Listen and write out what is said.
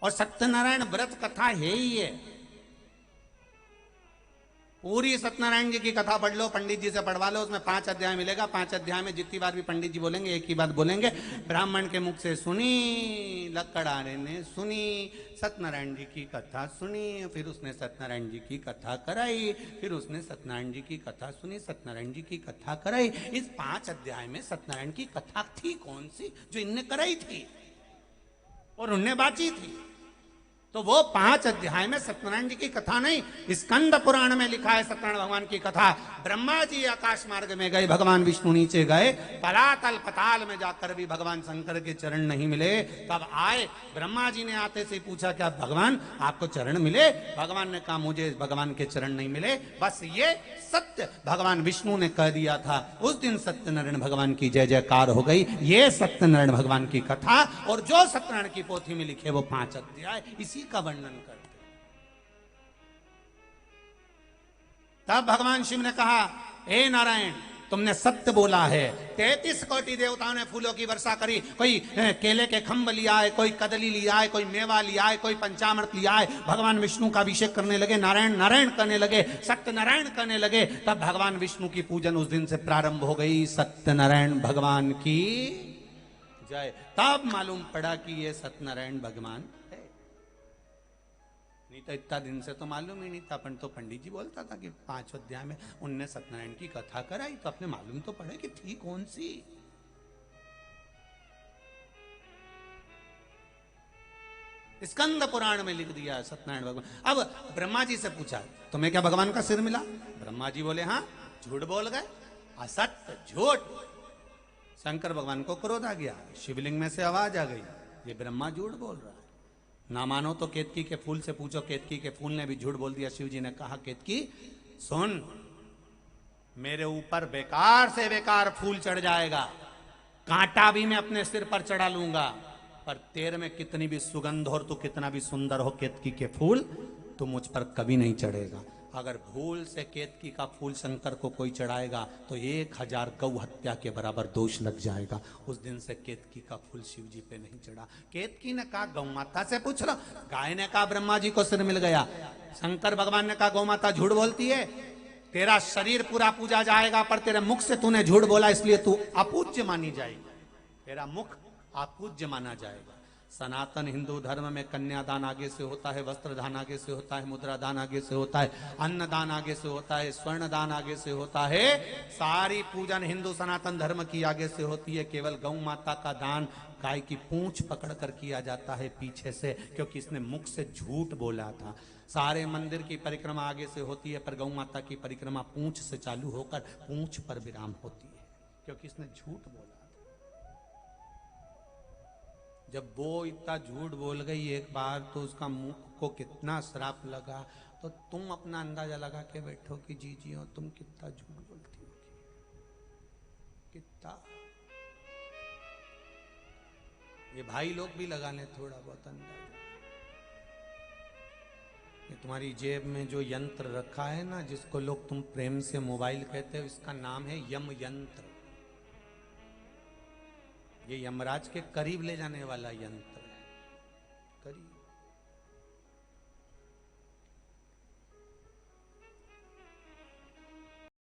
और सत्यनारायण व्रत कथा है ही है। पूरी सत्यनारायण जी की कथा पढ़ लो, पंडित जी से पढ़वा लो, उसमें 5 अध्याय मिलेगा। 5 अध्याय में जितनी बार भी पंडित जी बोलेंगे एक ही बात बोलेंगे, ब्राह्मण के मुख से सुनी, लकड़ारे ने सुनी, सत्यनारायण जी की कथा सुनी, फिर उसने सत्यनारायण जी की कथा कराई, फिर उसने सत्यनारायण जी की कथा सुनी, सत्यनारायण जी की कथा कराई। इस 5 अध्याय में सत्यनारायण की कथा थी कौन सी जो इनने कराई थी और उनने बाची थी? तो वो 5 अध्याय में सत्यनारायण जी की कथा नहीं, स्कंद पुराण में लिखा है सत्यनारायण भगवान की कथा। ब्रह्मा जी आकाश मार्ग में गए, भगवान विष्णु नीचे गए, तलातल पताल में जाकर भी भगवान शंकर के चरण नहीं मिले। तब आए, ब्रह्मा जी ने आते से पूछा क्या भगवान आपको चरण मिले? भगवान ने कहा मुझे भगवान के चरण नहीं मिले। बस ये सत्य भगवान विष्णु ने कह दिया था। उस दिन सत्यनारायण भगवान की जय जयकार हो गई। ये सत्यनारायण भगवान की कथा, और जो सत्यनारायण की पोथी में लिखे वो 5 अध्याय इसी का वर्णन करते। तब भगवान शिव ने कहा हे नारायण तुमने सत्य बोला है। 33 कोटि देवताओं ने फूलों की वर्षा करी। कोई केले के खंभ लिया है, कोई कदली लिया है, कोई मेवा लिया है, कोई पंचामृत लिया है। भगवान विष्णु का अभिषेक करने लगे, नारायण नारायण करने लगे, सत्यनारायण करने लगे। तब भगवान विष्णु की पूजन उस दिन से प्रारंभ हो गई। सत्यनारायण भगवान की जय। तब मालूम पड़ा कि ये सत्यनारायण भगवान है, नहीं तो इतना दिन से तो मालूम ही नहीं था। अपन तो पंडित जी बोलता था कि 5 अध्याय में उनने सत्यनारायण की कथा कराई, तो अपने मालूम तो पड़े कि थी कौन सी। स्कंद पुराण में लिख दिया सत्यनारायण भगवान। अब ब्रह्मा जी से पूछा तुम्हें क्या भगवान का सिर मिला? ब्रह्मा जी बोले हाँ। झूठ बोल गए, असत्य झूठ। शंकर भगवान को क्रोध आ गया, शिवलिंग में से आवाज आ गई ये ब्रह्मा झूठ बोल रहा है। ना मानो तो केतकी के फूल से पूछो, केतकी के फूल ने भी झूठ बोल दिया। शिव जी ने कहा केतकी सुन, मेरे ऊपर बेकार से बेकार फूल चढ़ जाएगा, कांटा भी मैं अपने सिर पर चढ़ा लूंगा, पर तेरे में कितनी भी सुगंध हो, तू कितना भी सुंदर हो केतकी के फूल, तो मुझ पर कभी नहीं चढ़ेगा। अगर भूल से केतकी का फूल शंकर को कोई चढ़ाएगा तो 1000 गौ हत्या के बराबर दोष लग जाएगा। उस दिन से केतकी का फूल शिव जी पे नहीं चढ़ा। केतकी ने कहा गौ माता से पूछ लो। गाय ने कहा ब्रह्मा जी को सिर मिल गया। शंकर भगवान ने कहा गौ माता झूठ बोलती है, तेरा शरीर पूरा पूजा जाएगा, पर तेरे मुख से तूने झूठ बोला इसलिए तू अपूज्य मानी जाएगी। तेरा मुख अपूज्य माना जाएगा। सनातन हिंदू धर्म में कन्यादान आगे से होता है, वस्त्र दान आगे से होता है, मुद्रा दान आगे से होता है, अन्न दान आगे से होता है, स्वर्ण दान आगे से होता है। सारी पूजन हिंदू सनातन धर्म की आगे से होती है। केवल गौ माता का दान गाय की पूंछ पकड़कर किया जाता है पीछे से, क्योंकि इसने मुख से झूठ बोला था। सारे मंदिर की परिक्रमा आगे से होती है, पर गौ माता की परिक्रमा पूंछ से चालू होकर पूंछ पर विराम होती है, क्योंकि इसने झूठ बोला। जब वो इतना झूठ बोल गई एक बार, तो उसका मुख को कितना श्राप लगा। तो तुम अपना अंदाजा लगा के बैठो कि जी हो तुम कितना झूठ बोलती होगी, कितना। ये भाई लोग भी लगा लें थोड़ा बहुत अंदाजा। ये तुम्हारी जेब में जो यंत्र रखा है ना, जिसको लोग तुम प्रेम से मोबाइल कहते हो, इसका नाम है यम यंत्र। ये यमराज के करीब ले जाने वाला यंत्र।